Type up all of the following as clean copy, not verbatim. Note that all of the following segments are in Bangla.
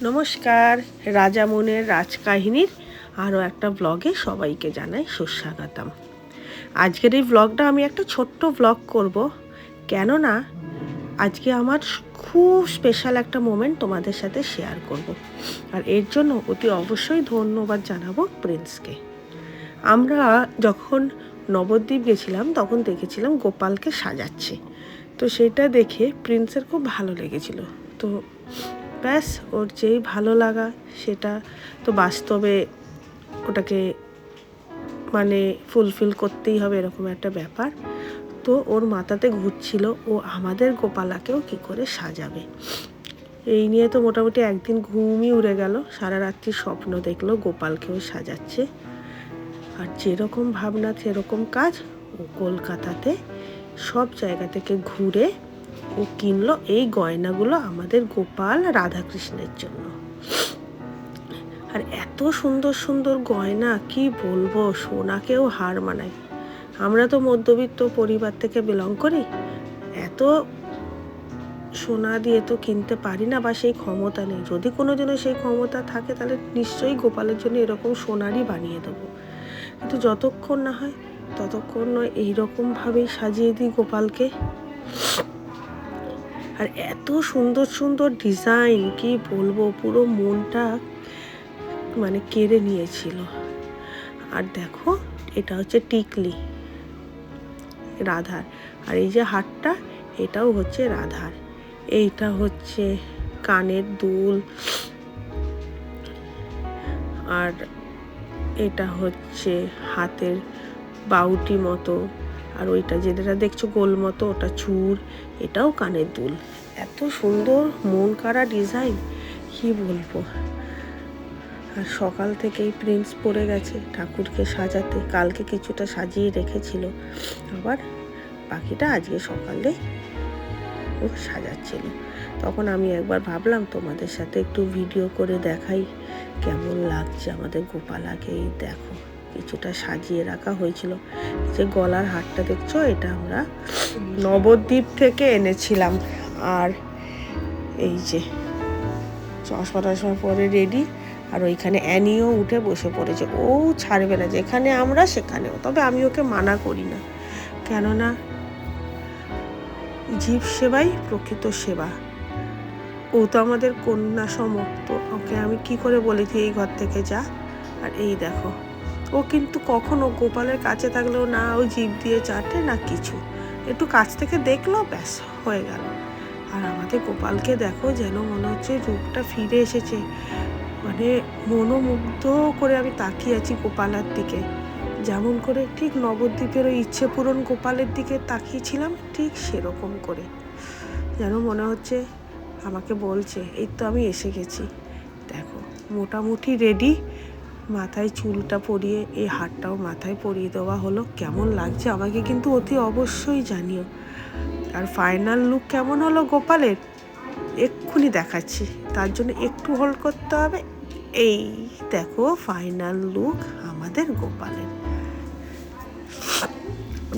নমস্কার, রাজামনের রাজকাহিনীর আরও একটা ব্লগে সবাইকে জানাই সুস্বাগতম। আজকের এই ব্লগটা আমি একটা ছোট্ট ব্লগ করব, কেননা আজকে আমার খুব স্পেশাল একটা মোমেন্ট তোমাদের সাথে শেয়ার করব। আর এর জন্য অতি অবশ্যই ধন্যবাদ জানাবো প্রিন্সকে। আমরা যখন নবদ্বীপ গেছিলাম তখন দেখেছিলাম গোপালকে সাজাচ্ছে, তো সেটা দেখে প্রিন্সের খুব ভালো লেগেছিল। তো ব্যাস, ওর যেই ভালো লাগা সেটা তো বাস্তবে ওটাকে মানে ফুলফিল করতেই হবে, এরকম একটা ব্যাপার। তো ওর মাথাতে ঘুরছিল ও আমাদের গোপালাকেও কি করে সাজাবে। এই নিয়ে তো মোটামুটি একদিন ঘুমই উড়ে গেল, সারা রাত্রি স্বপ্ন দেখলো গোপালকেও সাজাচ্ছে। আর যেরকম ভাবনা সেরকম কাজ। ও কলকাতাতে সব জায়গা থেকে ঘুরে ও কিনলো এই গয়নাগুলো আমাদের গোপাল রাধাকৃষ্ণের জন্য। আর এত সুন্দর সুন্দর গয়না, কি বলবো, সোনাকেও হার মানায়। আমরা তো মধ্যবিত্ত পরিবার থেকে বিলং করি, এত সোনা দিয়ে তো কিনতে পারি না, বা সেই ক্ষমতা নেই। যদি কোনোদিনও সেই ক্ষমতা থাকে তাহলে নিশ্চয়ই গোপালের জন্য এরকম সোনারই বানিয়ে দেবো, কিন্তু যতক্ষণ না হয় ততক্ষণ নয় এইরকমভাবেই সাজিয়ে দিই গোপালকে। আর এত সুন্দর সুন্দর ডিজাইন, কি বলবো, পুরো মনটা মানে কেড়ে নিয়েছিল। আর দেখো, এটা হচ্ছে টিকলি রাধার, আর এই যে হারটা এটাও হচ্ছে রাধার, এইটা হচ্ছে কানের দুল, আর এটা হচ্ছে হাতের বাউটি মতো, আর ওইটা যেটা দেখছো গোল মতো ওটা চূড়, এটাও কানের দুল। এত সুন্দর মন কাড়া ডিজাইন, কি বলবো। আর সকাল থেকেই প্রিন্স পড়ে গেছে ঠাকুরকে সাজাতে, কালকে কিছুটা সাজিয়ে রেখেছিল, আবার বাকিটা আজকে সকালে ও সাজাচ্ছিল। তখন আমি একবার ভাবলাম তোমাদের সাথে একটু ভিডিও করে দেখাই কেমন লাগছে আমাদের গোপালাকে। এই দেখো, কিছুটা সাজিয়ে রাখা হয়েছিল। যে গলার হারটা দেখছো, এটা আমরা নবদ্বীপ থেকে এনেছিলাম। আর এই যে চশমা টশমা পরে রেডি, আর ওইখানে অ্যানিও উঠে বসে পড়েছে। ও ছাড়বে না, যেখানে আমরা সেখানেও। তবে আমি ওকে মানা করি না, কেননা জীব সেবাই প্রকৃত সেবা। ও তো আমাদের কন্যা সম, তো ওকে আমি কি করে বলেছি এই ঘর থেকে যা। আর এই দেখো, ও কিন্তু কখনো গোপালের কাছে থাকলেও না ও জিভ দিয়ে চাটে না কিছু, একটু কাছ থেকে দেখলো ব্যাস হয়ে গেল। আর আমাদের গোপালকে দেখো, যেন মনে হচ্ছে রূপটা ফিরে এসেছে, মানে মনোমুগ্ধ করে আমি তাকিয়ে আছি গোপালের দিকে। যেমন করে ঠিক নবদ্বীপের ওই ইচ্ছে পূরণ গোপালের দিকে তাকিয়েছিলাম, ঠিক সেরকম করে যেন মনে হচ্ছে আমাকে বলছে এই তো আমি এসে গেছি। দেখো, মোটামুটি রেডি, মাথায় চুলটা পরিয়ে এই হারটাও মাথায় পরিয়ে দেওয়া হলো। কেমন লাগছে আমাকে কিন্তু অতি অবশ্যই জানিও। আর ফাইনাল লুক কেমন হলো গোপালের এক্ষুনি দেখাচ্ছি, তার জন্য একটু হোল্ড করতে হবে। এই দেখো ফাইনাল লুক আমাদের গোপালের।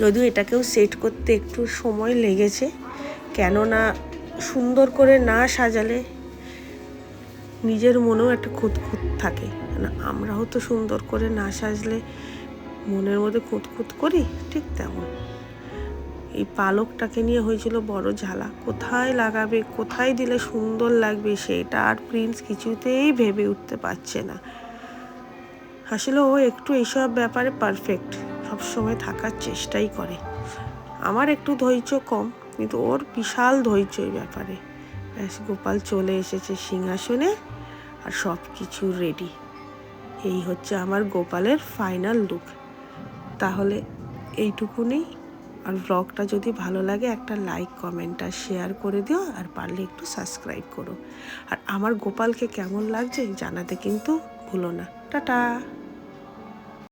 যদিও এটাকেও সেট করতে একটু সময় লেগেছে, কেননা সুন্দর করে না সাজালে নিজের মনেও একটা খুঁতখুত থাকে না। আমরাও তো সুন্দর করে না সাজলে মনের মধ্যে খুঁতখুত করি, ঠিক তেমন এই পালকটাকে নিয়ে হয়েছিল বড় ঝালা। কোথায় লাগাবে, কোথায় দিলে সুন্দর লাগবে, সেটা আর প্রিন্স কিছুতেই ভেবে উঠতে পারছে না। আসলে ও একটু এইসব ব্যাপারে পারফেক্ট, সবসময় থাকার চেষ্টাই করে। আমার একটু ধৈর্য কম, কিন্তু ওর বিশাল ধৈর্য এই ব্যাপারে। ব্যাস, গোপাল চলে এসেছে সিংহাসনে, আর সব কিছু রেডি। এই হচ্ছে আমার গোপালের ফাইনাল লুক। তাহলে এইটুকুনি। আর ব্লগটা যদি ভালো লাগে একটা লাইক, কমেন্ট আর শেয়ার করে দিও, আর পারলে একটু সাবস্ক্রাইব করো। আর আমার গোপালকে কেমন লাগছে জানাতে কিন্তু ভুলো না। টাটা।